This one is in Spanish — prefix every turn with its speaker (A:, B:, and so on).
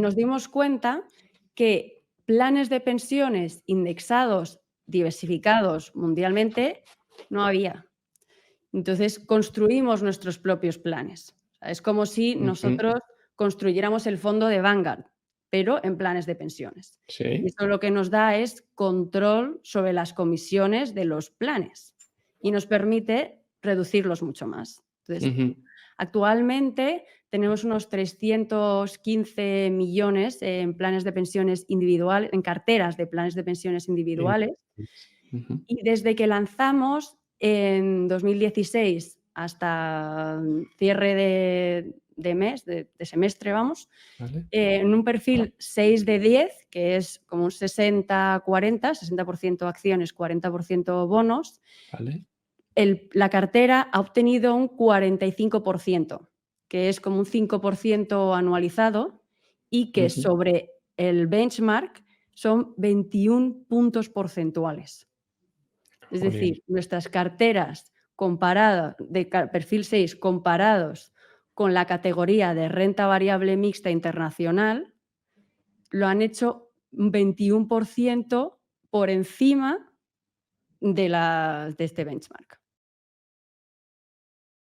A: nos dimos cuenta que planes de pensiones indexados, diversificados mundialmente, no había. Entonces, construimos nuestros propios planes. Es como si
B: Ujú.
A: nosotros construyéramos el fondo de Vanguard, pero en planes de pensiones. Y
B: Sí.
A: eso lo que nos da es control sobre las comisiones de los planes y nos permite reducirlos mucho más. Entonces,
B: Ujú.
A: actualmente tenemos unos 315 millones en planes de pensiones individuales, en carteras de planes de pensiones individuales.
B: Ujú.
A: Y desde que lanzamos en 2016 hasta cierre de mes, de semestre, vamos,
B: Vale.
A: en un perfil 6 de 10, que es como un 60-40, 60% acciones, 40% bonos,
B: Vale.
A: la cartera ha obtenido un 45%, que es como un 5% anualizado y que
B: Ujú.
A: sobre el benchmark son 21 puntos porcentuales. Es
B: Jolín.
A: decir, nuestras carteras comparadas de perfil 6 comparados con la categoría de renta variable mixta internacional, lo han hecho un 21% por encima de este benchmark.